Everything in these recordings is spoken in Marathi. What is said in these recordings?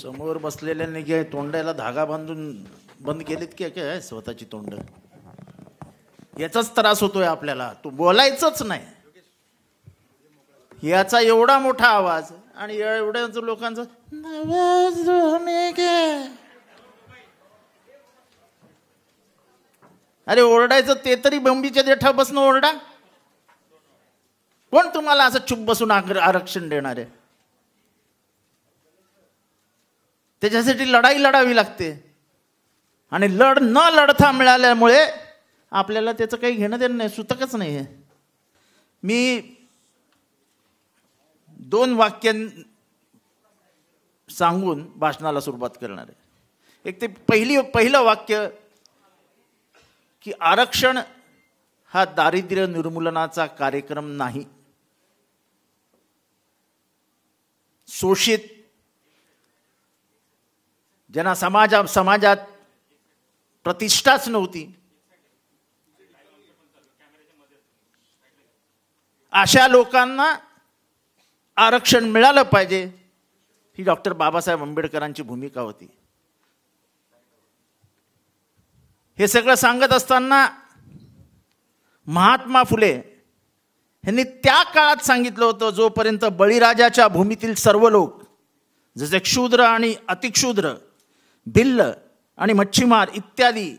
समोर बसलेल्यांनी काय तोंडाला धागा बांधून बंद केलीत की काय स्वतःची तोंड? याचाच त्रास होतोय आपल्याला. तू बोलायचंच नाही, याचा एवढा मोठा आवाज आणि एवढ्याच लोकांचा अरे ओरडायचं ते तरी बंबीच्या देठा बसणं ओरडा. कोण तुम्हाला असं चुप बसून आरक्षण देणार आहे? त्याच्यासाठी लढाई लढावी लागते आणि न लढता मिळाल्यामुळे आपल्याला त्याचं काही घेणं देणं नाही, सुतकच नाही आहे. मी 2 वाक्य सांगून भाषणाला सुरुवात करणार आहे. एक ते पहिलं वाक्य की आरक्षण हा दारिद्र्य निर्मूलनाचा कार्यक्रम नाही. शोषित ज्यांना समाजात प्रतिष्ठाच नव्हती अशा लोकांना आरक्षण मिळालं पाहिजे, ही डॉक्टर बाबासाहेब आंबेडकरांची भूमिका होती. हे सगळं सांगत असताना महात्मा फुले यांनी त्या काळात सांगितलं होतं, जोपर्यंत बळीराजाच्या भूमीतील सर्व लोक जसे क्षुद्र आणि अतिक्षुद्र, भिल्ल आणि मच्छीमार इत्यादी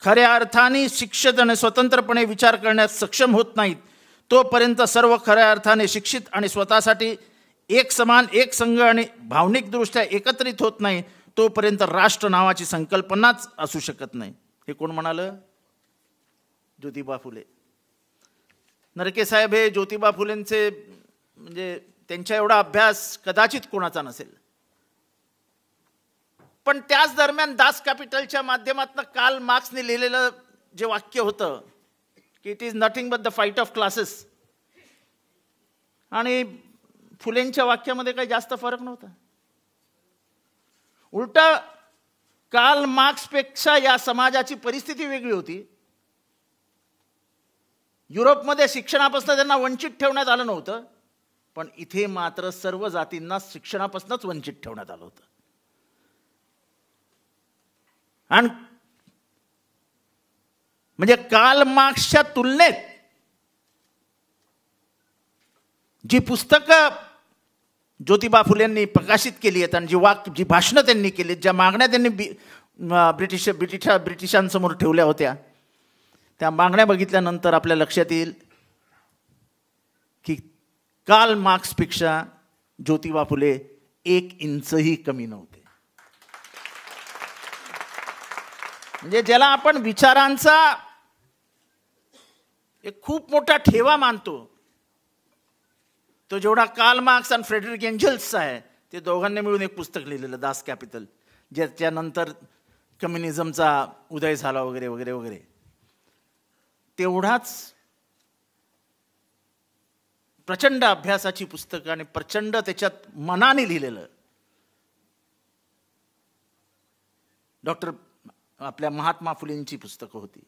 खऱ्या अर्थाने शिक्षित आणि स्वतंत्रपणे विचार करण्यास सक्षम होत नाहीत, तोपर्यंत सर्व खऱ्या अर्थाने शिक्षित आणि स्वतःसाठी एक समान, एक संघ आणि भावनिकदृष्ट्या एकत्रित होत नाही, तोपर्यंत राष्ट्र नावाची संकल्पनाच असू शकत नाही. हे कोण म्हणालं? ज्योतिबा फुले. नरके साहेब हे ज्योतिबा फुलेंचे म्हणजे त्यांच्या एवढा अभ्यास कदाचित कोणाचा नसेल, पण त्याच दरम्यान दास कॅपिटलच्या माध्यमातून कार्ल मार्क्सने लिहिलेलं जे वाक्य होतं की it is nothing but the fight of classes, आणि फुलेंच्या वाक्यामध्ये काही जास्त फरक नव्हता. उलटा कार्ल मार्क्सपेक्षा या समाजाची परिस्थिती वेगळी होती. युरोपमध्ये शिक्षणापासून त्यांना वंचित ठेवण्यात आलं नव्हतं, पण इथे मात्र सर्व जातींना शिक्षणापासूनच वंचित ठेवण्यात आलं होतं. आणि म्हणजे कार्ल मार्क्सच्या तुलनेत जी पुस्तकं ज्योतिबा फुलेंनी प्रकाशित केली आहेत आणि जी भाषणं त्यांनी केली, ज्या मागण्या त्यांनी ब्रिटिशांसमोर ठेवल्या होत्या, त्या मागण्या बघितल्यानंतर आपल्या लक्षात येईल की कार्ल मार्क्सपेक्षा ज्योतिबा फुले 1 इंचही कमी नव्हते. म्हणजे ज्याला आपण विचारांचा एक खूप मोठा ठेवा मानतो, तो जेवढा कार्ल मार्क्स आणि फ्रेडरिक एंजल्सचा आहे, ते दोघांनी मिळून एक पुस्तक लिहिलेलं दास कॅपिटल, ज्याच्यानंतर कम्युनिझमचा उदय झाला वगैरे वगैरे वगैरे. तेवढाच प्रचंड अभ्यासाची पुस्तकं आणि प्रचंड त्याच्यात मनाने लिहिलेलं डॉक्टर आपल्या महात्मा फुलेंची पुस्तकं होती.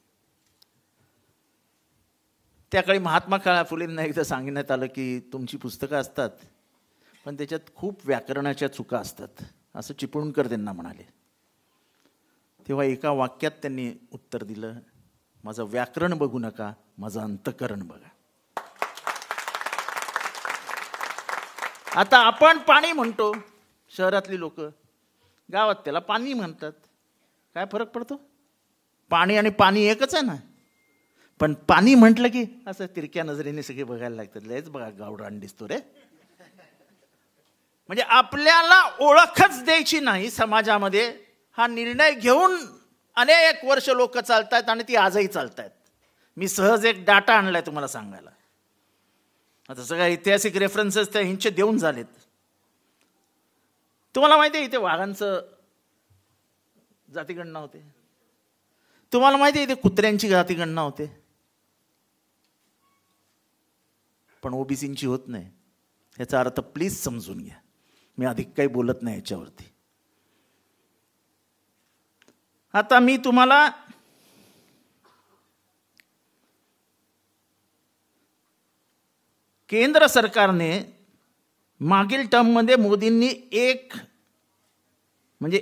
त्याकाळी महात्मा फुलेंना एकदा सांगण्यात आलं की तुमची पुस्तकं असतात पण त्याच्यात खूप व्याकरणाच्या चुका असतात, असं चिपळूणकर त्यांना म्हणाले. तेव्हा एका वाक्यात त्यांनी उत्तर दिलं, माझं व्याकरण बघू नका, माझं अंतःकरण बघा. आता आपण पाणी म्हणतो, शहरातली लोक, गावात त्याला पाणी म्हणतात. काय फरक पडतो? पाणी आणि पाणी एकच आहे ना. पण पाणी म्हटलं की असं तिरक्या नजरेने सगळे बघायला लागतात, लयच बघा गावरान दिसतो रे. म्हणजे आपल्याला ओळखच द्यायची नाही समाजामध्ये, हा निर्णय घेऊन अनेक वर्ष लोक चालतायत आणि ती आजही चालतायत. मी सहज एक डाटा आणलाय तुम्हाला सांगायला. आता सगळ्या ऐतिहासिक रेफरन्सेस त्या हिंचे देऊन झालेत. तुम्हाला माहिती आहे इथे वाघांचं जातीगणना होते, तुम्हाला माहिती आहे इथे कुत्र्यांची जातीगणना होते, पण ओबीसींची होत नाही. याचा अर्थ प्लीज समजून घ्या, मी अधिक काही बोलत नाही याच्यावरती. आता मी तुम्हाला केंद्र सरकारने मागील टर्ममध्ये मोदींनी एक म्हणजे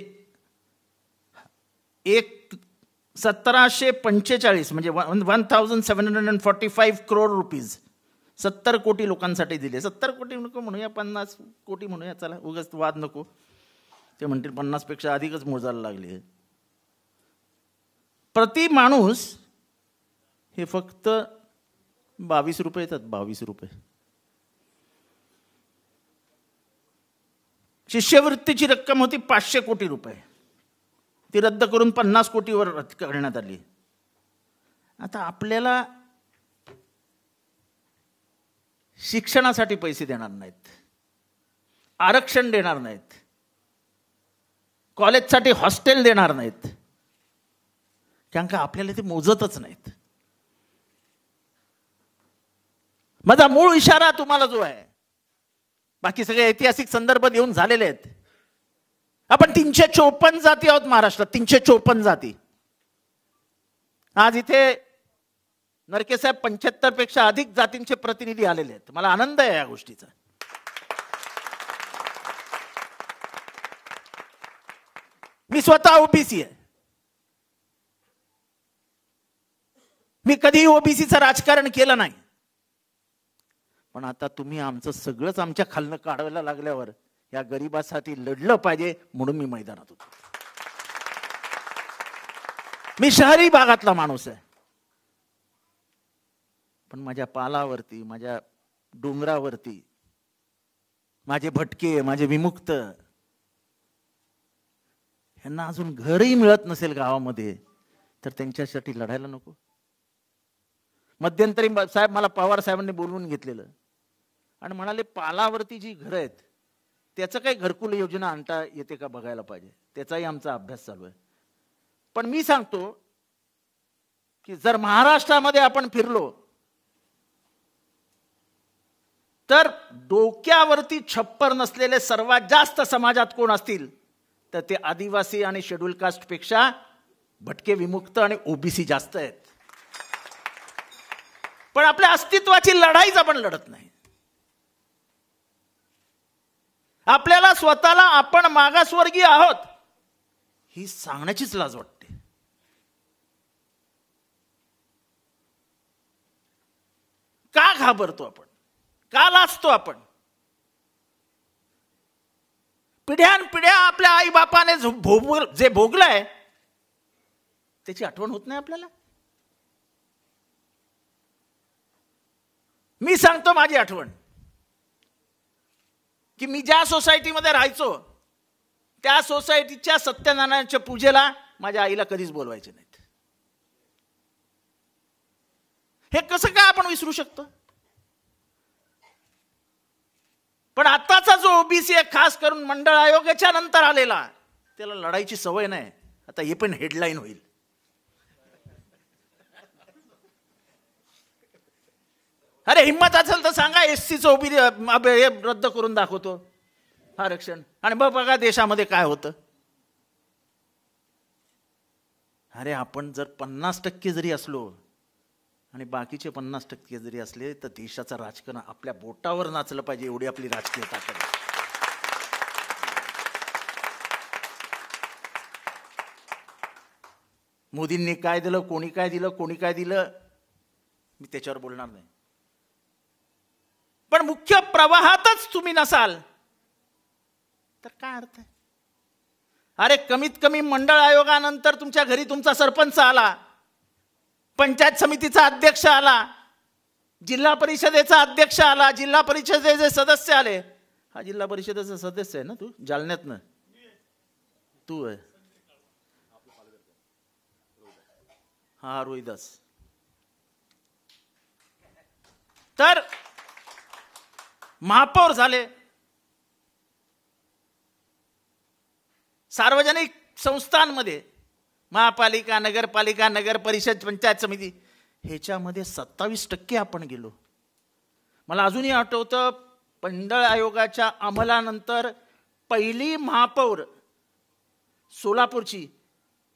1745 म्हणजे 1745 करोड रुपीज 70 कोटी लोकांसाठी दिले. 70 कोटी नको म्हणूया, 50 कोटी म्हणूया, चला उगाच वाद नको. ते म्हणतील 50 पेक्षा अधिकच मोजायला लागले. प्रति माणूस हे फक्त 22 रुपये येतात. 22 रुपये. शिष्यवृत्तीची रक्कम होती 500 कोटी रुपये. ती रद्द करून 50 कोटीवर करण्यात आली. आता आपल्याला शिक्षणासाठी पैसे देणार नाहीत, आरक्षण देणार नाहीत, कॉलेजसाठी हॉस्टेल देणार नाहीत, कारण का आपल्याला ते मोजतच नाहीत. माझा मूळ इशारा तुम्हाला जो आहे, बाकी सगळे ऐतिहासिक संदर्भ देऊन झालेले आहेत. आपण 354 जाती आहोत महाराष्ट्रात. 354 जाती. आज इथे नरकेसाहेब 75 पेक्षा अधिक जातींचे प्रतिनिधी आलेले आहेत. मला आनंद आहे या गोष्टीचा. मी स्वतः ओबीसी आहे. मी कधीही ओबीसीचं राजकारण केलं नाही. पण आता तुम्ही आमचं सगळंच आमच्या खालनं काढायला लागल्यावर या गरिबासाठी लढलं पाहिजे म्हणून मी मैदानात होतो. मी शहरी भागातला माणूस आहे, पण माझ्या पालावरती, माझ्या डोंगरावरती माझे भटके, माझे विमुक्त, ह्यांना अजून घरही मिळत नसेल गावामध्ये, तर त्यांच्यासाठी लढायला नको. मध्यंतरी साहेब मला पवार साहेबांनी बोलवून घेतलेलं आणि म्हणाले पालावरती जी घरं आहेत त्याचं काही घरकुल योजना आणता येते का बघायला पाहिजे. त्याचाही आमचा अभ्यास चालू आहे. पण मी सांगतो की जर महाराष्ट्रामध्ये आपण फिरलो तर डोक्यावरती छप्पर नसलेले सर्वात जास्त समाजात कोण असतील तर ते आदिवासी आणि शेड्यूल कास्ट पेक्षा भटके, विमुक्त आणि ओबीसी जास्त आहेत. पण आपल्या अस्तित्वाची लढाईच आपण लढत नाही. आपल्याला स्वतःला आपण मागासवर्गीय आहोत ही सांगण्याचीच लाज वाटते. का घाबरतो आपण? का लाजतो आपण? पिढ्यानपिढ्या आपल्या आई बापाने जे भोगलंय त्याची आठवण होत नाही आपल्याला. मी सांगतो माझी आठवण की मी ज्या सोसायटीमध्ये राहायचो त्या सोसायटीच्या सत्यनारायणच्या पूजेला माझ्या आईला कधीच बोलवायचे नाहीत. हे कसं काय आपण विसरू शकतो? पण आताचा जो ओबीसी आहे, खास करून मंडळ आयोगाच्या नंतर आलेला, त्याला लढाईची सवय नाही. आता हे पण हेडलाईन होईल. अरे हिम्मत असेल तर सांगा एससीचं ओबीसी रद्द करून दाखवतो आरक्षण, आणि बघा देशामध्ये काय होतं. अरे आपण जर 50% जरी असलो आणि बाकीचे 50% जरी असले तर देशाचं राजकारण आपल्या बोटावर नाचलं पाहिजे, एवढी आपली राजकीय ताकद. मोदींनी काय दिलं, कोणी काय दिलं, कोणी काय दिलं, मी त्याच्यावर बोलणार नाही. पण मुख्य प्रवाहातच तुम्ही नसाल तर काय अर्थ आहे? अरे कमीत कमी मंडळ आयोगानंतर तुमच्या घरी तुमचा सरपंच आला, पंचायत समितीचा अध्यक्ष आला, जिल्हा परिषदेचा अध्यक्ष आला, जिल्हा परिषदेचे सदस्य आले. हा जिल्हा परिषदेचा सदस्य आहे ना तू? जालन्यातनं तू आहे? हा रोहिदास. तर महापौर झाले, सार्वजनिक संस्थांमध्ये महापालिका, नगरपालिका, नगर परिषद, पंचायत समिती, ह्याच्यामध्ये 27% आपण गेलो. मला अजूनही आठवतं मंडळ आयोगाच्या अंमलानंतर पहिली महापौर सोलापूरची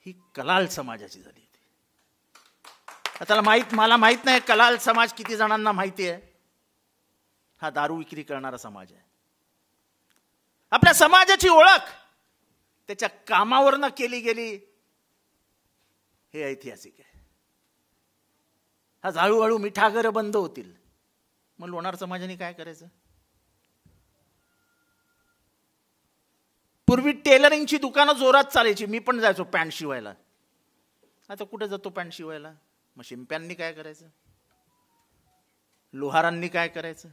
ही कलाल समाजाची झाली होती. आता मला माहित नाही कलाल समाज किती जणांना माहिती आहे. हा दारू विक्री करणारा समाज आहे. आपल्या समाजाची ओळख त्याच्या कामावरनं केली गेली हे ऐतिहासिक आहे. आज हळूहळू मिठागरं बंद होतील, मग लोणार समाजाने काय करायचं? पूर्वी टेलरिंगची दुकानं जोरात चालायची, मी पण जायचो पॅन्ट शिवायला. आता कुठे जातो पॅन्ट शिवायला? मग शिंप्यांनी काय करायचं? लोहारांनी काय करायचं?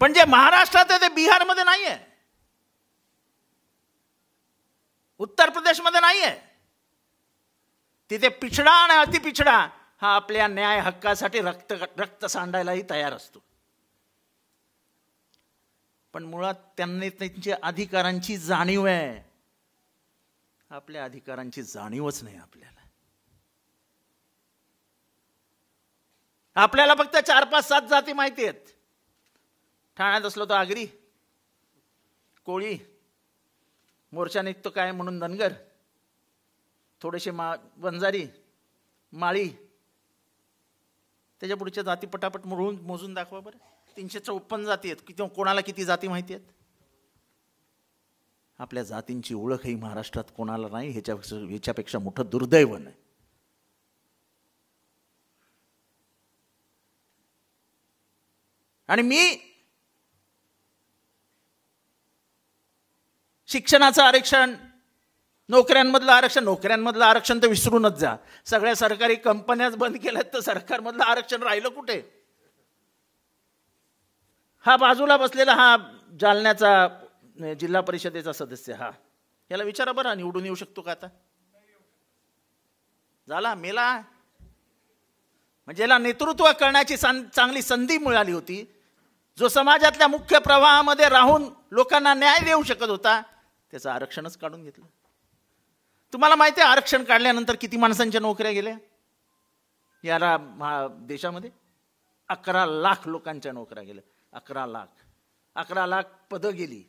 पण जे महाराष्ट्रात आहे ते बिहारमध्ये नाही आहे, उत्तर प्रदेशमध्ये नाही आहे. तिथे पिछडा आणि अतिपिछडा हा आपल्या न्याय हक्कासाठी रक्त सांडायलाही तयार असतो. पण मुळात त्यांनी त्यांच्या अधिकारांची जाणीव आहे, आपल्या अधिकारांची जाणीवच नाही आपल्याला. आपल्याला फक्त 4, 5, 7 जाती माहिती आहेत. ठाण्यात असलो तर आगरी, कोळी, मोर्चा निघतो काय म्हणून धनगर, थोडेसे वंजारी, माळी, त्याच्या पुढच्या जाती पटापट मोजून दाखवा बरं. 354 जाती आहेत. कोणाला किती जाती माहिती आहेत? आपल्या जातींची ओळखही महाराष्ट्रात कोणाला नाही. ह्याच्यापेक्षा मोठं दुर्दैव नाही. आणि मी शिक्षणाचं आरक्षण, नोकऱ्यांमधलं आरक्षण तर विसरूनच जा. सगळ्या सरकारी कंपन्याच बंद केल्यात, तर सरकारमधलं आरक्षण राहिलं कुठे? हा बाजूला बसलेला हा जालन्याचा जिल्हा परिषदेचा सदस्य, हा, याला विचारा बरं, निवडून येऊ शकतो का आता? झाला, मेला. म्हणजे याला नेतृत्व करण्याची चांगली संधी मिळाली होती. जो समाजातल्या मुख्य प्रवाहामध्ये राहून लोकांना न्याय देऊ शकत होता, त्याचं आरक्षणच काढून घेतलं. तुम्हाला माहिती आहे आरक्षण काढल्यानंतर किती माणसांच्या नोकऱ्या गेल्या या देशामध्ये? 11 लाख लोकांच्या नोकऱ्या गेल्या. 11 लाख पदं गेली.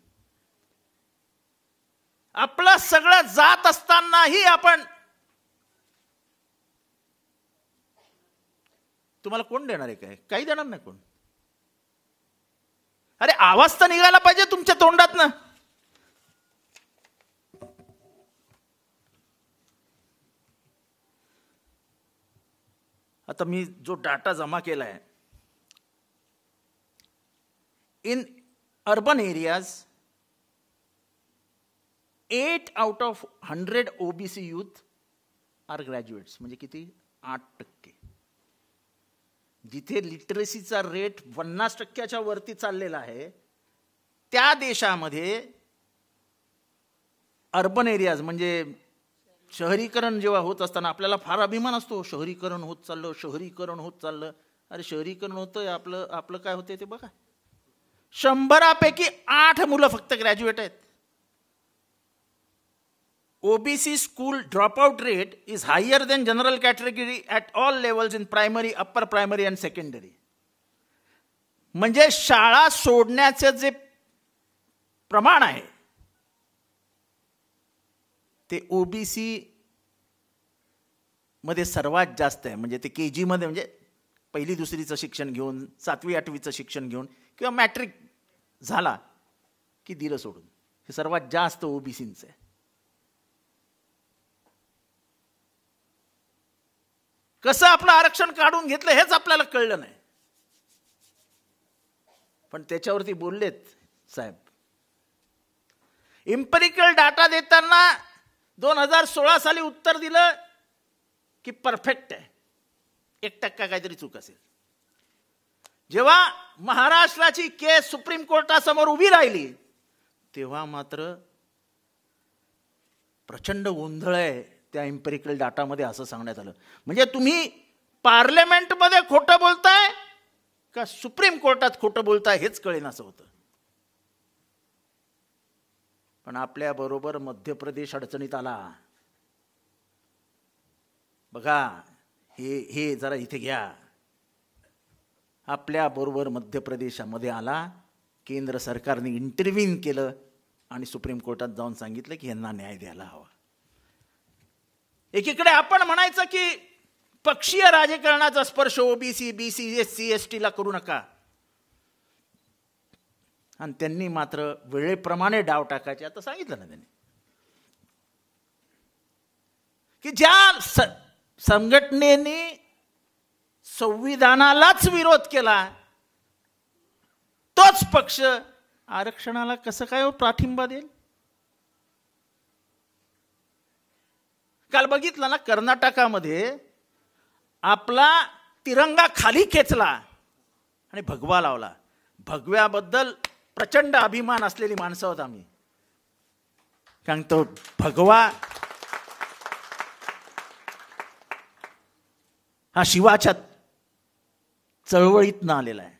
आपलं सगळं जात असतानाही आपण, तुम्हाला कोण देणार आहे? काही देणार नाही कोण. अरे आवाज तर निघाला पाहिजे तुमच्या तोंडातनं. आता मी जो डाटा जमा केलाय, in urban areas 8 out of 100 OBC youth are graduates. म्हणजे किती? 8%. जिथे लिटरसीचा रेट 50% वरती चाललेला आहे, त्या देशामध्ये अर्बन एरियाज म्हणजे शहरीकरण जेव्हा होत असताना आपल्याला फार अभिमान असतो, शहरीकरण होत चाललं. अरे शहरीकरण होतंय, आपलं काय होतंय ते बघा. 100पैकी 8 मुलं फक्त ग्रॅज्युएट आहेत. OBC school dropout rate is higher than general category at all levels in primary, upper primary and secondary. म्हणजे शाळा सोडण्याचं जे प्रमाण आहे ते ओबीसी मध्ये सर्वात जास्त आहे. म्हणजे ते केजी मध्ये, म्हणजे 1ली 2रीचं शिक्षण घेऊन, 7वी 8वीचं शिक्षण घेऊन किंवा मॅट्रिक झाला की दिलं सोडून, हे सर्वात जास्त ओबीसींचं आहे. कसं आपलं आरक्षण काढून घेतलं हेच आपल्याला कळलं नाही. पण त्याच्यावरती बोललेत साहेब. इम्पेरिकल डाटा देताना 2016 साली उत्तर दिलं की परफेक्ट आहे, 1% काहीतरी चूक असेल. जेव्हा महाराष्ट्राची केस सुप्रीम कोर्टासमोर उभी राहिली तेव्हा मात्र प्रचंड गोंधळ आहे त्या इम्पेरिकल डाटामध्ये, असं सांगण्यात आलं. म्हणजे तुम्ही पार्लमेंटमध्ये खोटं बोलताय का सुप्रीम कोर्टात खोटं बोलताय हेच कळेन असं होतं. पण आपल्या बरोबर मध्य प्रदेश अडचणीत आला. बघा, हे जरा इथे घ्या. आपल्या बरोबर मध्य प्रदेशामध्ये आला. केंद्र सरकारने इंटरव्हीन केलं आणि सुप्रीम कोर्टात जाऊन सांगितलं की यांना न्याय द्यायला हवा. एकीकडे आपण म्हणायचं की पक्षीय राजकारणाचा स्पर्श ओबीसी, बीसी, एससी, एसटी ला करू नका. आणि त्यांनी मात्र वेळेप्रमाणे डाव टाकायचे. आता सांगितलं ना त्यांनी की ज्या संघटनेने संविधानालाच विरोध केला तोच पक्ष आरक्षणाला कसं काय पाठिंबा देईल. काल बघितलं ना, कर्नाटकामध्ये आपला तिरंगा खाली खेचला आणि भगवा लावला. भगव्याबद्दल प्रचंड अभिमान असलेली माणसं आहोत आम्ही, कारण तो भगवा हा शिवाच्या चळवळीतनं आलेला आहे.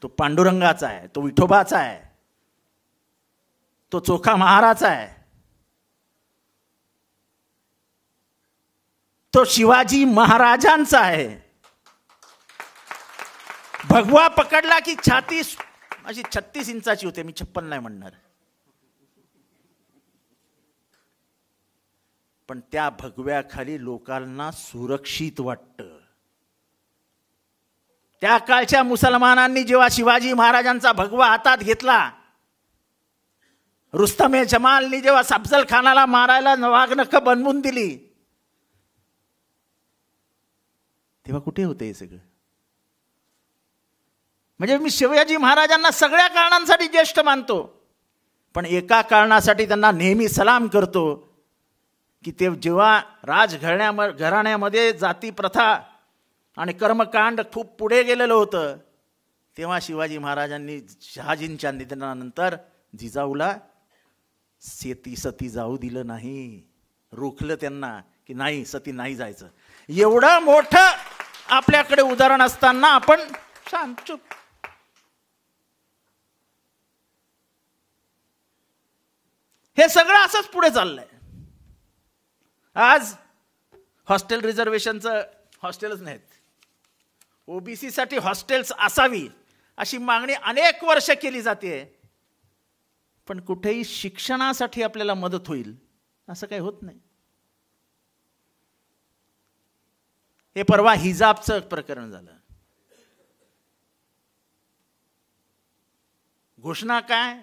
तो पांडुरंगाचा आहे, तो विठोबाचा आहे, तो चोखा महाराचा आहे, तो शिवाजी महाराजांचा आहे. भगवा पकडला की छाती अशी 36 इंचाची होते. मी 56 नाही म्हणणार. पण त्या भगव्याखाली लोकांना सुरक्षित वाटतं. त्या काळच्या मुसलमानांनी जेव्हा शिवाजी महाराजांचा भगवा हातात घेतला, रुस्तमे जमालनी जेव्हा अफजल खानाला मारायला वाघनखं बनवून दिली, तेव्हा कुठे होते हे सगळं? म्हणजे मी शिवाजी महाराजांना सगळ्या कारणांसाठी ज्येष्ठ मानतो, पण एका कारणासाठी त्यांना नेहमी सलाम करतो की ते जेव्हा घराण्यामध्ये जाती प्रथा आणि कर्मकांड खूप पुढे गेलेलं होतं, तेव्हा शिवाजी महाराजांनी शहाजींच्या निधनानंतर जिजाऊला सती जाऊ दिलं नाही. रोखलं त्यांना की नाही, सती नाही जायचं. एवढं मोठं आपल्याकडे उदाहरण असताना आपण शांत चुप. हे सगळं असंच पुढे चाललंय. आज हॉस्टेल रिझर्वेशनचं हॉस्टेलच नाहीत, ओबीसी साठी हॉस्टेल्स असावी अशी मागणी अनेक वर्ष केली जाते, पण कुठेही शिक्षणासाठी आपल्याला मदत होईल असं काही होत नाही. हे परवा हिजाबचं प्रकरण झालं. घोषणा काय?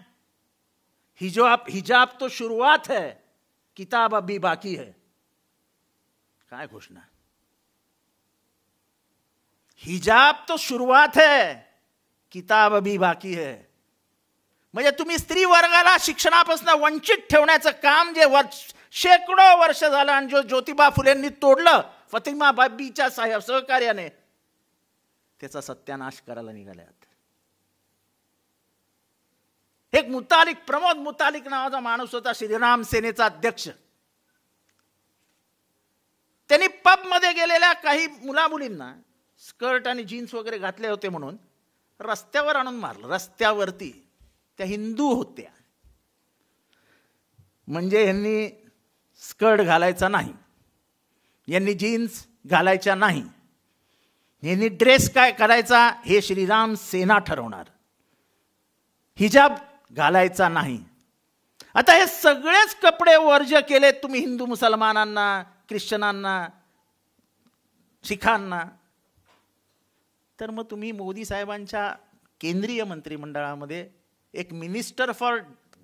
हिजाब तो शुरुआत है, किताब अभी बाकी है. काय घोषणा? हिजाब तो शुरुआत है, किताब अभी बाकी है. म्हणजे तुम्ही स्त्री वर्गाला शिक्षणापासून वंचित ठेवण्याचं काम जे शेकडो वर्ष झालं आणि जो ज्योतिबा फुलेंनी तोडलं फतिमा बाबीच्या सहकार्याने, त्याचा सत्यानाश करायला निघाल्यात. एक प्रमोद मुतालिक नावाचा माणूस होता, श्रीराम सेनेचा अध्यक्ष. त्यांनी पब मध्ये गेलेल्या काही मुलामुलींना स्कर्ट आणि जीन्स वगैरे घातले होते म्हणून रस्त्यावर आणून मारलं. रस्त्यावरती. त्या हिंदू होत्या. म्हणजे यांनी स्कर्ट घालायचा नाही, यांनी जीन्स घालायच्या नाही, यांनी ड्रेस काय करायचा हे श्रीराम सेना ठरवणार, हिजाब घालायचा नाही. आता हे सगळेच कपडे वर्ज केले तुम्ही हिंदू मुसलमानांना, ख्रिश्चनांना, शिखांना, तर मग तुम्ही मोदी साहेबांच्या केंद्रीय मंत्रिमंडळामध्ये एक मिनिस्टर फॉर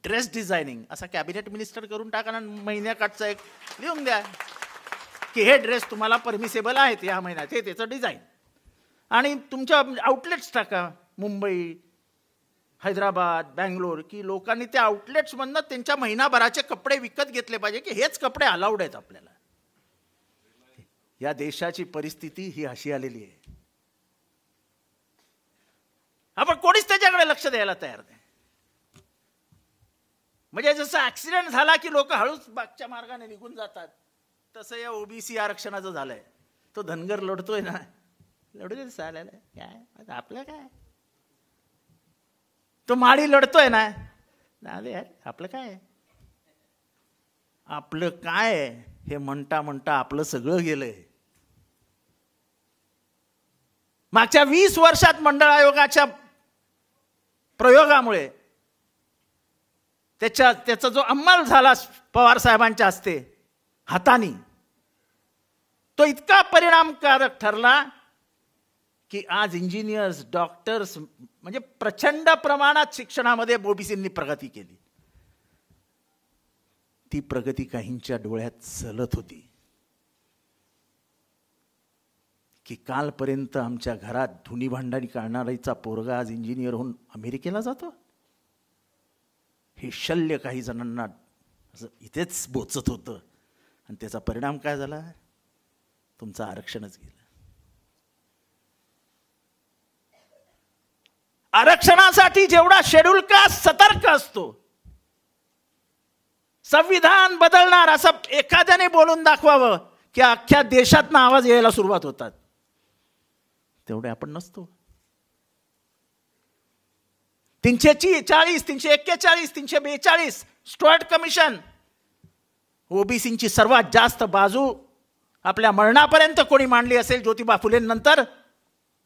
ड्रेस डिझायनिंग असा कॅबिनेट मिनिस्टर करून टाका ना. महिन्याकाठचा एक लिहून द्या की हे ड्रेस तुम्हाला परमिसेबल आहेत या महिन्यात, हे त्याचं डिझाईन. आणि तुमच्या आउटलेट्स टाका, मुंबई, हैदराबाद, बँगलोर, की लोकांनी त्या आउटलेट्समधनं त्यांच्या महिनाभराचे कपडे विकत घेतले पाहिजे की हेच कपडे अलाउड आहेत आपल्याला. या देशाची परिस्थिती ही अशी आलेली आहे. आपण कोणीच त्याच्याकडे लक्ष द्यायला तयार नाही. म्हणजे जसं ऍक्सिडेंट झाला की लोक हळूच बागच्या मार्गाने निघून जातात, तसं या ओबीसी आरक्षणाचं झालंय. तो धनगर लढतोय ना, लढू दे चालेल, काय आपलं काय. तो माळी लढतोय ना, यार आपलं काय. आपलं काय हे म्हणता म्हणता आपलं सगळं गेलंय. मागच्या 20 वर्षात मंडळ आयोगाच्या प्रयोगामुळे त्याचा जो अंमल झाला पवार साहेबांच्या हस्ते हातानी, तो इतका परिणामकारक ठरला की आज इंजिनियर्स, डॉक्टर्स म्हणजे प्रचंड प्रमाणात शिक्षणामध्ये ओबीसींनी प्रगती केली. ती प्रगती काहींच्या डोळ्यात चलत होती की कालपर्यंत आमच्या घरात धुनी भांडारी काढणारीचा पोरगा आज इंजिनियर होऊन अमेरिकेला जातो. हे शल्य काही जणांना इथेच बोचत होतं आणि त्याचा परिणाम काय झाला? तुमचं आरक्षणच गेलं. आरक्षणासाठी जेवढा शेड्यूल कास्ट सतर्क असतो, संविधान बदलणार असं एखाद्याने बोलून दाखवावं की अख्ख्या देशातनं आवाज यायला सुरुवात होतात, तेवढे आपण नसतो. 340, 341, 342 स्टुअर्ट कमिशन, ओबीसींची सर्वात जास्त बाजू आपल्या मरणापर्यंत कोणी मांडली असेल ज्योतिबा फुलेंनंतर,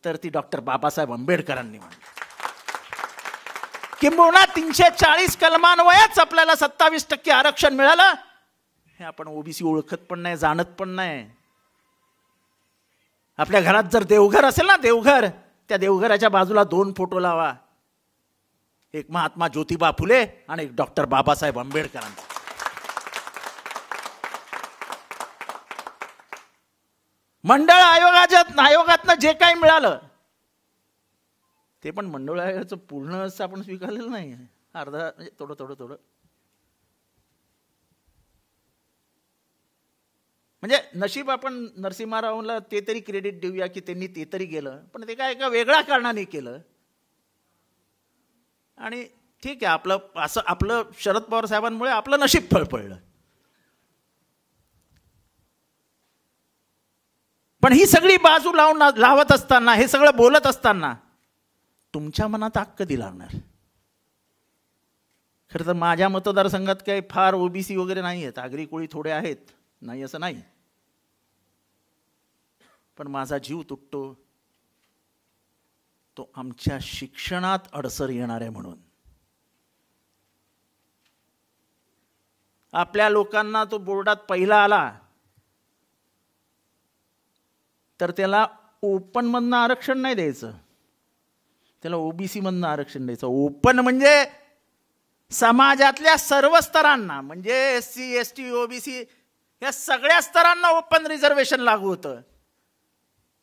तर ती डॉक्टर बाबासाहेब आंबेडकरांनी मांडली. किंबहुना 340 कलमान्वयाच आपल्याला 27% आरक्षण मिळालं. हे आपण ओबीसी ओळखत पण नाही, जाणत पण नाही. आपल्या घरात जर देवघर असेल ना, देवघर, त्या देवघराच्या बाजूला 2 फोटो लावा, एक महात्मा ज्योतिबा फुले आणि एक डॉक्टर बाबासाहेब आंबेडकरांचा. मंडळ आयोगातनं जे काही मिळालं ते पण मंडळ आयोगाचं पूर्ण असं आपण स्वीकारलेलं नाही, अर्धा म्हणजे थोडं. म्हणजे नशीब आपण नरसिंहरावला ते तरी क्रेडिट देऊया की त्यांनी ते तरी केलं, पण ते काय एका वेगळ्या कारणाने केलं. आणि ठीक आहे, आपलं शरद पवार साहेबांमुळे आपलं नशीब फळफळलं. पण ही सगळी बाजू लावत असताना, हे सगळं बोलत असताना तुमच्या मनात आग कधी लागणार? खरं तर माझ्या मतदारसंघात काही फार ओबीसी वगैरे नाही आहेत, आगरी कोळी थोडे आहेत, नाही असं नाही. पण माझा जीव तुटतो तो आमच्या शिक्षणात अडसर येणार आहे म्हणून. आपल्या लोकांना तो बोर्डात पहिला आला तर त्याला ओपन मधनं आरक्षण नाही द्यायचं, त्याला ओबीसी मधनं आरक्षण द्यायचं. ओपन म्हणजे समाजातल्या सर्व स्तरांना, म्हणजे SC, ST, ओबीसी या सगळ्या स्तरांना ओपन रिझर्वेशन लागू होतं.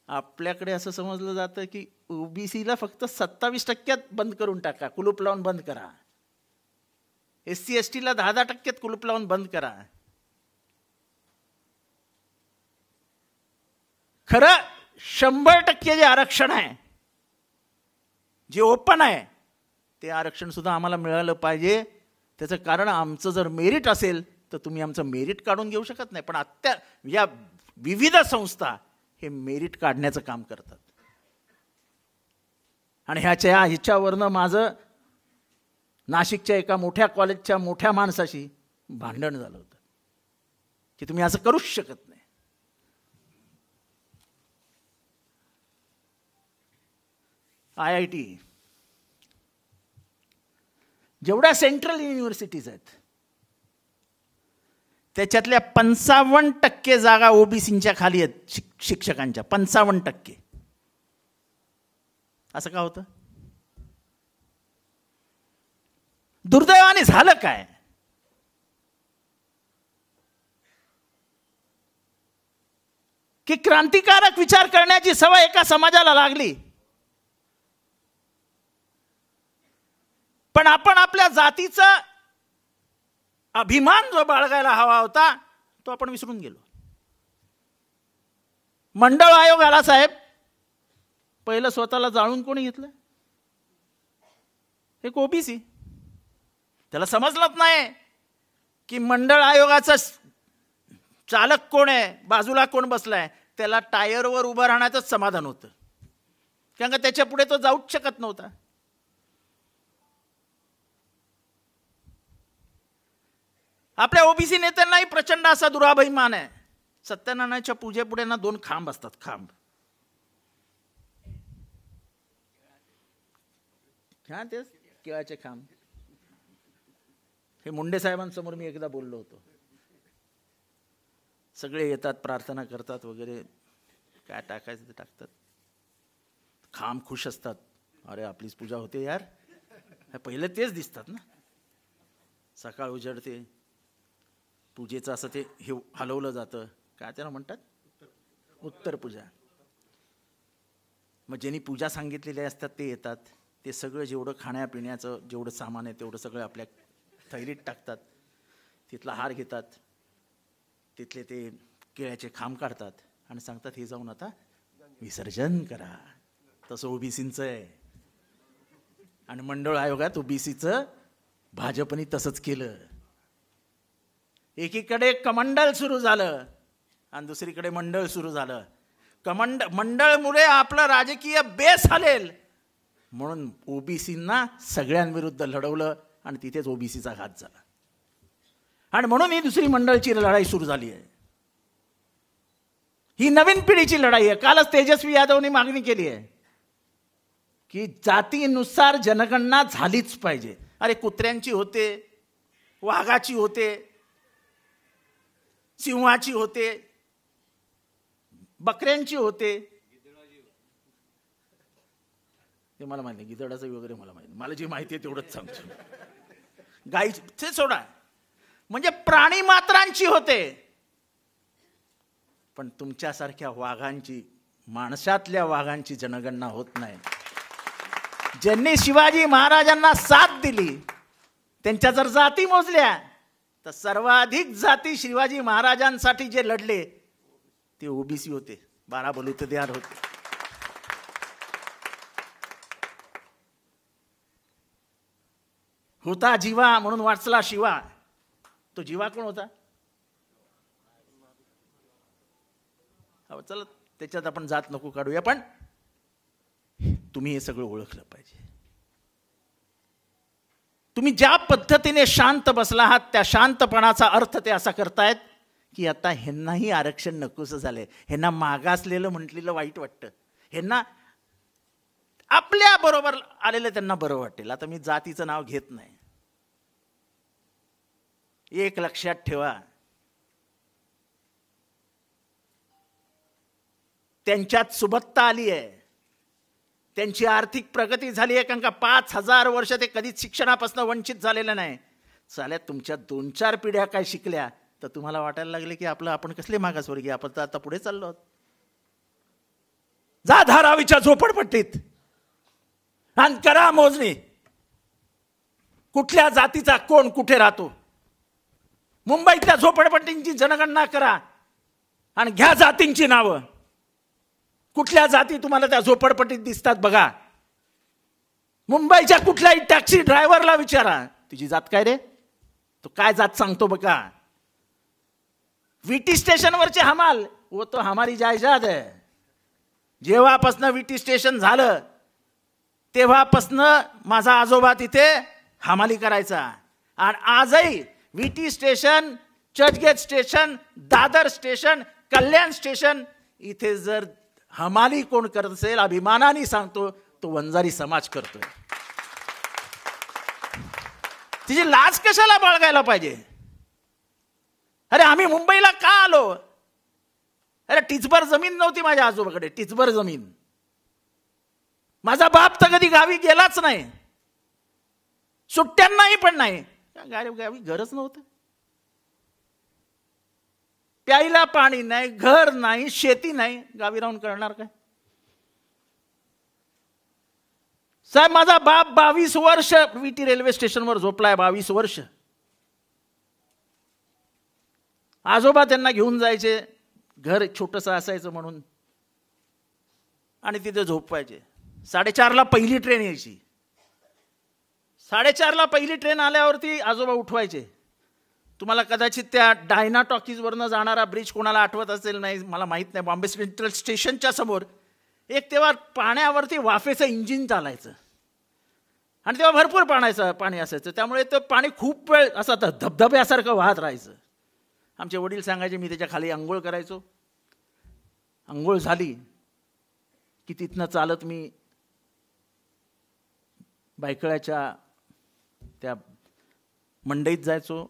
आपल्याकडे असं समजलं जातं की ओबीसीला फक्त 27% बंद करून टाका, कुलूप लावून बंद करा. SC, ST ला 10% कुलूप लावून बंद करा. खरं 100% जे आरक्षण आहे, जे ओपन आहे, ते आरक्षण सुद्धा आम्हाला मिळालं पाहिजे. त्याचं कारण आमचं जर मेरिट असेल तर तुम्ही आमचं मेरिट काढून घेऊ शकत नाही. पण आता या विविध संस्था हे मेरिट काढण्याचं काम करतात. आणि ह्याच्यावरनं माझं नाशिकच्या एका मोठ्या कॉलेजच्या मोठ्या माणसाशी भांडण झालं होतं की तुम्ही असं करूच शकत नाही. IIT, जेवढ्या सेंट्रल युनिव्हर्सिटीज आहेत त्याच्यातल्या 55% जागा ओबीसींच्या खाली आहेत, शिक्षकांच्या 55%. असं का होतं? दुर्दैवाने झालं काय? की क्रांतिकारक विचार करण्याची सवय एका समाजाला लागली, पण आपण आपल्या जातीचा अभिमान जो बाळगायला हवा होता तो आपण विसरून गेलो. मंडळ आयोग आला साहेब, पहिलं स्वतःला जाळून कोणी घेतलं? एक ओबीसी. त्याला समजलंच नाही की मंडळ आयोगाचा चालक कोण आहे, बाजूला कोण बसलाय. त्याला टायरवर उभं राहण्याचंच समाधान होतं, कारण का त्याच्या पुढे तो जाऊच शकत नव्हता. आपल्या ओबीसी नेत्यांनाही प्रचंड असा दुराभिमान आहे. सत्यनारायणाच्या पूजेपुढे ना 2 खांब असतात, खांब. हा, तेच केळाचे खांब. हे मुंडे साहेबांसमोर मी एकदा बोललो होतो. सगळे येतात, प्रार्थना करतात वगैरे, काय टाकायचं ते टाकतात. खाम खुश असतात, अरे आपलीच पूजा होते यार. पहिले तेच दिसतात ना. सकाळ उजडते, पूजेचं असं ते हे हलवलं जातं, काय त्याला म्हणतात, उत्तर पूजा. मग ज्यांनी पूजा सांगितलेली असतात ते येतात. ते सगळं जेवढं खाण्यापिण्याचं जेवढं सामान आहे तेवढं सगळं आपल्या थैलीत टाकतात. तिथला हार घेतात, तिथले ते केळ्याचे खांब काढतात आणि सांगतात हे जाऊन आता विसर्जन करा. तसं ओबीसींचं आहे. आणि मंडळ आयोगात ओबीसीचं भाजपने तसंच केलं. एकीकडे कमंडल सुरू झालं आणि दुसरीकडे मंडळ सुरू झालं. मंडळमुळे आपलं राजकीय बेस हलेल म्हणून ओबीसींना सगळ्यांविरुद्ध लढवलं आणि तिथेच ओबीसीचा घात झाला. आणि म्हणून ही दुसरी मंडळची लढाई सुरू झाली आहे. ही नवीन पिढीची लढाई आहे. कालच तेजस्वी यादवनी मागणी केली आहे की जातीनुसार जनगणना झालीच पाहिजे. अरे कुत्र्यांची होते, वाघाची होते, सिंहाची होते, बकऱ्यांची होते. ते मला माहिती नाही, गिधडाचं वगैरे मला माहिती, मला जी माहिती आहे तेवढंच सांगतो. गाईची ते सोडा, म्हणजे प्राणी मात्रांची होते. पण तुमच्यासारख्या वाघांची, माणसातल्या वाघांची जनगणना होत नाही. ज्यांनी शिवाजी महाराजांना साथ दिली त्यांच्या जर जाती मोजल्या तर सर्वाधिक जाती शिवाजी महाराजांसाठी जे लढले ते ओबीसी होते, 12 बलुतेदार होते. होता जीवा म्हणून वाचला शिवा. तो जीवा कोण होता? चला त्याच्यात आपण जात नको काढूया, पण तुम्ही हे सगळं ओळखलं पाहिजे. तुम्ही ज्या पद्धतीने शांत बसला आहात त्या शांतपणाचा अर्थ ते असा करतायत की आता ह्यांनाही आरक्षण नकोसं झालंय. ह्यांना मागासलेलं म्हटलेलं वाईट वाटतं. ह्यांना आपल्या बरोबर आलेलं त्यांना बरं वाटेल. आता मी जातीचं नाव घेत नाही. एक लक्षात ठेवा, त्यांच्यात सुबत्ता आली आहे, त्यांची आर्थिक प्रगती झाली आहे. कारण का 5000 वर्ष ते कधीच शिक्षणापासून वंचित झालेलं नाही. चालेल, तुमच्या 2-4 पिढ्या काय शिकल्या तर तुम्हाला वाटायला लागले की आपण कसले मागासवर्गीय, आपण तर आता पुढे चाललो आहोत. जा धारावीच्या झोपडपट्टीत आणि करा मोजणी, कुठल्या जातीचा कोण कुठे राहतो. मुंबईतल्या झोपडपट्टींची जनगणना करा आणि घ्या जातींची नावं. कुठल्या जाती तुम्हाला त्या झोपडपट्टीत दिसतात बघा. मुंबईच्या कुठल्याही टॅक्सी ड्रायव्हरला विचारा, तुझी जात काय रे, तो काय जात सांगतो बघा. वीटी स्टेशनवरचे हमाल, वो तो हमारी जायदाद है. जेव्हापासनं वीटी स्टेशन झालं तेव्हापासनं माझा आजोबा तिथे हमाली करायचा. आणि आजही VT station, Churchgate station, Dadar station, Kalyan station इथे जर हमाली कोण करत असेल, अभिमानाने सांगतो, तो वंजारी समाज करतोय. तिची लाज कशाला बाळगायला पाहिजे. अरे आम्ही मुंबईला का आलो? अरे टिचभर जमीन नव्हती माझ्या आजोबाकडे, टिचभर जमीन. माझा बाप तर कधी गावी गेलाच नाही, सुट्ट्यांनाही पण नाही. गावी घरच नव्हतं. प्यायला पाणी नाही, घर नाही, शेती नाही, गावी राहून करणार काय? साहेब माझा बाप 22 वर्ष वीटी रेल्वे स्टेशनवर झोपलाय. 22 वर्ष. आजोबा त्यांना घेऊन जायचे, घर छोटंसं असायचं म्हणून, आणि तिथे झोपायचे. 4:30ला पहिली ट्रेन यायची. 4:30ला पहिली ट्रेन आल्यावरती आजोबा उठवायचे. तुम्हाला कदाचित त्या डायना टॉकीजवरनं जाणारा ब्रिज कोणाला आठवत असेल नाही, मला माहीत नाही. बॉम्बे सेंट्रल स्टेशनच्या समोर एक तेव्हा पाण्यावरती वाफेचं इंजिन चालायचं आणि तेव्हा भरपूर पाणी असायचं. त्यामुळे ते पाणी खूप वेळ असं धबधब्यासारखं वाहत राहायचं. आमचे वडील सांगायचे, मी त्याच्या खाली आंघोळ करायचो. आंघोळ झाली की तिथनं चालत मी बायकळ्याच्या त्या मंडईत जायचो.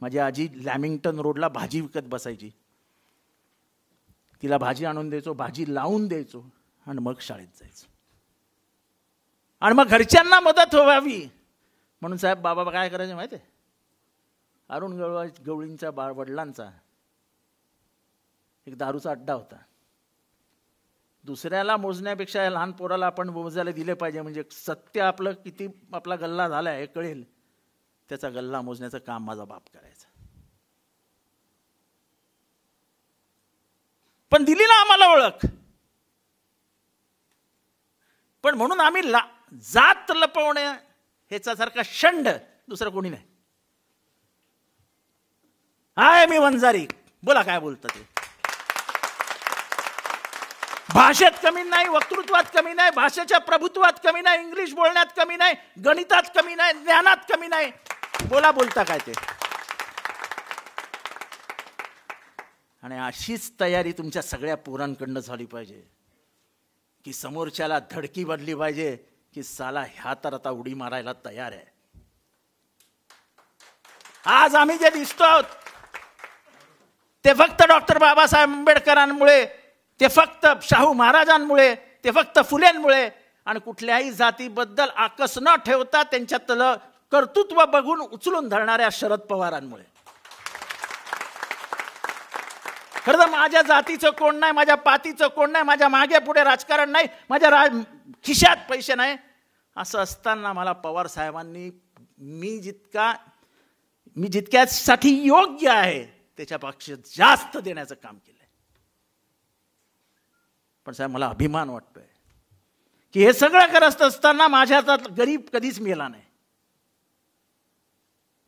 माझी आजी लॅमिंग्टन रोडला भाजी विकत बसायची. तिला भाजी आणून द्यायचो, भाजी लावून द्यायचो आणि मग शाळेत जायचो. आणि मग घरच्यांना मदत व्हावी म्हणून साहेब बाबा काय करायचे माहिती आहे? अरुण गवळींच्या वडिलांचा एक दारूचा अड्डा होता. दुसऱ्याला मोजण्यापेक्षा लहान पोराला आपण मोजायला दिले पाहिजे, म्हणजे सत्य आपलं किती आपला गल्ला झाला हे कळेल. त्याचा गल्ला मोजण्याचं काम माझा बाप करायचा. पण दिली ना आम्हाला ओळख. पण म्हणून आम्ही जात लपवणे ह्याच्यासारखा षंड दुसरं कोणी नाही. हाय मी वंजारी, बोला काय बोलतं ते. भाषेत कमी नाही, वक्तृत्वात कमी नाही, भाषेच्या प्रभुत्वात कमी नाही, इंग्लिश बोलण्यात कमी नाही, गणितात कमी नाही, ज्ञानात कमी नाही. बोला बोलता काय ते. आणि अशीच तयारी तुमच्या सगळ्या पोरांकडनं झाली पाहिजे की समोरच्याला धडकी बदली पाहिजे की साला ह्या तर आता उडी मारायला तयार आहे. आज आम्ही जे दिसतो आहोत ते फक्त डॉक्टर बाबासाहेब आंबेडकरांमुळे, ते फक्त शाहू महाराजांमुळे, ते फक्त फुलेंमुळे आणि कुठल्याही जातीबद्दल आकस न ठेवता त्यांच्यातलं कर्तृत्व बघून उचलून धरणाऱ्या शरद पवारांमुळे. खरं तर माझ्या जातीचं कोण नाही, माझ्या पातीचं कोण नाही, माझ्या मागे पुढे राजकारण नाही, माझ्या खिशात पैसे नाही, असं असताना मला पवार साहेबांनी मी जितक्यासाठी योग्य आहे त्याच्यापेक्षा जास्त देण्याचं काम केलंय. पण साहेब मला अभिमान वाटतोय की हे सगळं करत असताना माझ्या हातात गरीब कधीच मेला नाही.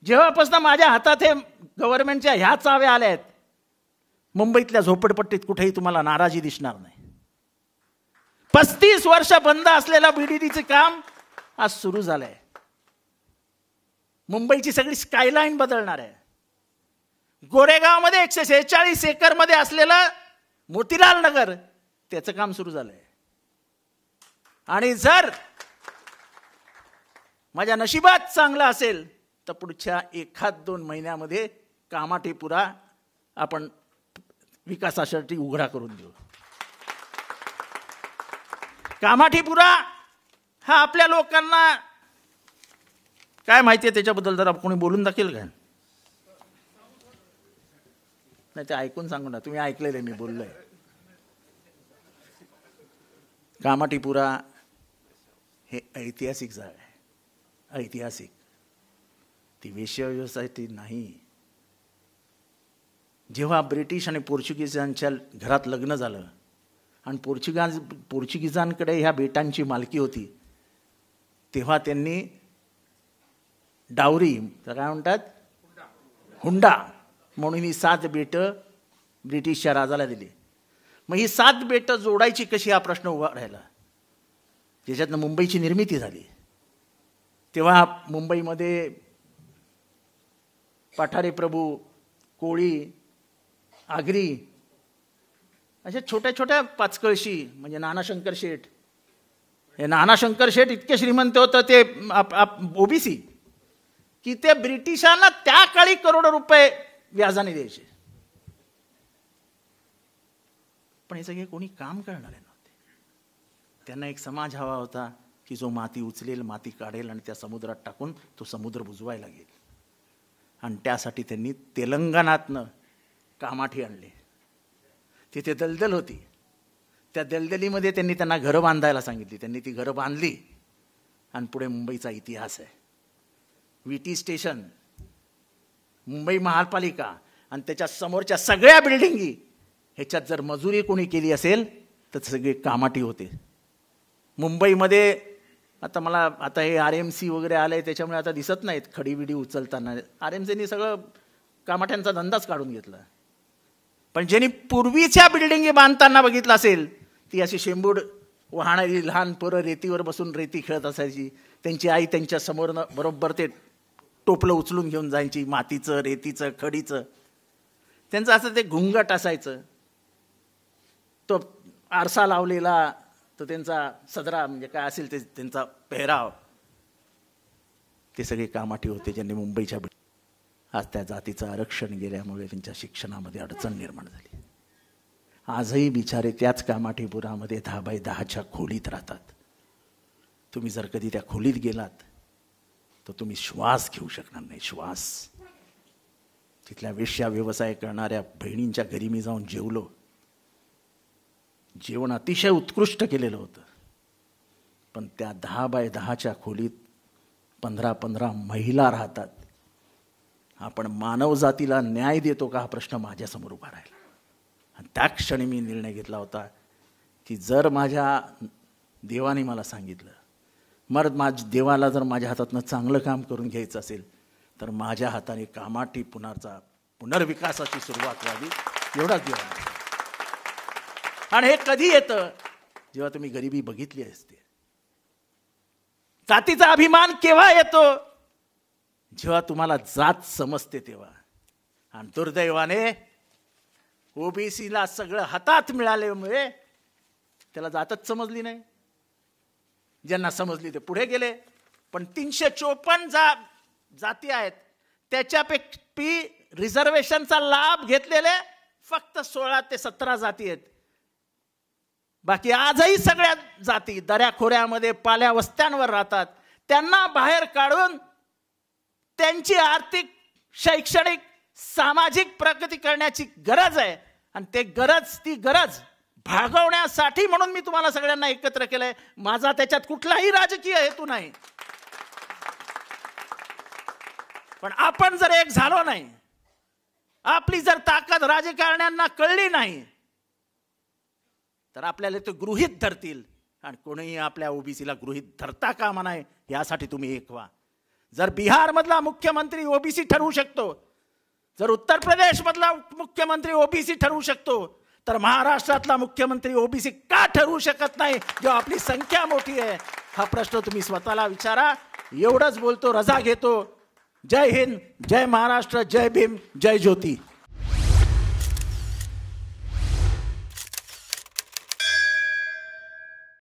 जेव्हापासून माझ्या हातात हे गव्हर्नमेंटच्या ह्या चाव्या आल्या आहेत, मुंबईतल्या झोपडपट्टीत कुठेही तुम्हाला नाराजी दिसणार नाही. 35 वर्ष बंद असलेलं बीडीडीचं काम आज सुरू झालंय. मुंबईची सगळी स्कायलाईन बदलणार आहे. गोरेगावमध्ये 146 एकर मध्ये असलेलं मोतीलाल नगर त्याचं काम सुरू झालंय. आणि जर माझ्या नशिबात चांगलं असेल तर पुढच्या 1-2 महिन्यामध्ये कामाठीपुरा आपण विकासासाठी उघडा करून देऊ. कामाठीपुरा हा आपल्या लोकांना काय माहिती आहे त्याच्याबद्दल जरा कोणी बोलून दाखवेल का? नाही ते ऐकून सांगू ना, तुम्ही ऐकलेलं आहे मी बोललोय. कामाठीपुरा हे ऐतिहासिक जागा आहे, ऐतिहासिक. ती वेश्याव्यवसायाची नाही. जेव्हा ब्रिटिश आणि पोर्चुगीजांच्या घरात लग्न झालं आणि पोर्चुगीजांकडे ह्या बेटांची मालकी होती, तेव्हा त्यांनी डावरी काय म्हणतात, हुंडा म्हणून ही 7 बेटं ब्रिटिशच्या राजाला दिली. मग ही 7 बेटं जोडायची कशी हा प्रश्न उभा राहिला. ज्याच्यातनं मुंबईची निर्मिती झाली. तेव्हा मुंबईमध्ये पठारे प्रभू, कोळी, आगरी अशा छोट्या छोट्या पाचकळशी, म्हणजे नानाशंकर शेठ. हे नानाशंकर शेठ इतके श्रीमंत होतं ते ओबीसी की ते ब्रिटिशांना त्या काळी करोडो रुपये व्याजाने द्यायचे. पण हे सगळे कोणी काम करणारे नव्हते. त्यांना एक समाज हवा होता की जो माती उचलेल, माती काढेल आणि त्या समुद्रात टाकून तो समुद्र बुजवायला लागेल. आणि त्यासाठी त्यांनी तेलंगणातनं कामाठी आणले. तिथे दलदल होती. त्या दलदलीमध्ये त्यांनी त्यांना घरं बांधायला सांगितली. त्यांनी ती घरं बांधली आणि पुढे मुंबईचा इतिहास आहे. विटी स्टेशन, मुंबई महापालिका आणि त्याच्या समोरच्या सगळ्या बिल्डिंगी ह्याच्यात जर मजुरी कोणी केली असेल तर सगळे कामाठी होते. मुंबईमध्ये आता हे RMC वगैरे आलंय त्याच्यामुळे आता दिसत नाहीत खडीबिडी उचलताना. RMCनी सगळं कामाठ्यांचा धंदाच काढून घेतला. पण ज्यांनी पूर्वीच्या बिल्डिंगी बांधताना बघितलं असेल ती अशी शेंबूड वाहणारी लहान पोरं रेतीवर बसून रेती खेळत असायची. त्यांची आई त्यांच्या समोरनं बरोबर ते टोपलं उचलून घेऊन जायची, मातीचं, रेतीचं, खडीचं. त्यांचं असं ते घुंगट असायचं. तो आरसा लावलेला, तो त्यांचा सदरा म्हणजे काय असेल ते त्यांचा पेहराव, ते सगळे कामाठी होते ज्यांनी मुंबईच्या. आज त्या जातीचं आरक्षण गेल्यामुळे त्यांच्या शिक्षणामध्ये अडचण निर्माण झाली. आजही बिचारे त्याच कामाठीपुरामध्ये 10 बाय 10च्या खोलीत राहतात. तुम्ही जर कधी त्या खोलीत गेलात तर तुम्ही श्वास घेऊ शकणार नाही, श्वास. तिथल्या वेश्या व्यवसाय करणाऱ्या बहिणींच्या घरी मी जाऊन जेवलो. जेवण अतिशय उत्कृष्ट केलेलं होतं, पण त्या 10 बाय 10च्या खोलीत 15-15 महिला राहतात. आपण मानवजातीला न्याय देतो का हा प्रश्न माझ्यासमोर उभा राहिला. आणि त्या क्षणी मी निर्णय घेतला होता की जर माझ्या देवाने मला सांगितलं, माझ्या देवाला जर माझ्या हातातनं चांगलं काम करून घ्यायचं असेल तर माझ्या हाताने कामाटी पुनर्विकासाची सुरुवात व्हावी, एवढाच देवा. आणि हे कधी येतं? जेव्हा तुम्ही गरिबी बघितली असते. जातीचा अभिमान केव्हा येतो? जेव्हा तुम्हाला जात समजते तेव्हा. आणि दुर्दैवाने ओबीसीला सगळं हातात मिळाल्यामुळे त्याला जातच समजली नाही. ज्यांना समजली ते पुढे गेले. पण 354 जाती आहेत, त्याच्यापैकी रिझर्वेशनचा लाभ घेतलेले फक्त 16 ते 17 जाती आहेत. बाकी आजही सगळ्या जाती दऱ्याखोऱ्यामध्ये पाल्या वस्त्यांवर राहतात. त्यांना बाहेर काढून त्यांची आर्थिक, शैक्षणिक, सामाजिक प्रगती करण्याची गरज आहे. आणि ती गरज भागवण्यासाठी म्हणून मी तुम्हाला सगळ्यांना एकत्र केलंय. माझा त्याच्यात कुठलाही राजकीय हेतू नाही. पण आपण जर एक झालो नाही, आपली जर ताकद राजकारण्यांना कळली नाही, तर आपल्याला ते गृहीत धरतील. आणि कोणीही आपल्या ओबीसीला गृहीत धरता कामा नये, यासाठी तुम्ही एक व्हा. जर बिहारमधला मुख्यमंत्री ओबीसी ठरवू शकतो, जर उत्तर प्रदेशमधला मुख्यमंत्री ओबीसी ठरवू शकतो, तर महाराष्ट्रातला मुख्यमंत्री ओबीसी का ठरवू शकत नाही, जेव्हा आपली संख्या मोठी आहे? हा प्रश्न तुम्ही स्वतःला विचारा. एवढंच बोलतो, रजा घेतो. जय हिंद, जय महाराष्ट्र, जय भीम, जय ज्योती.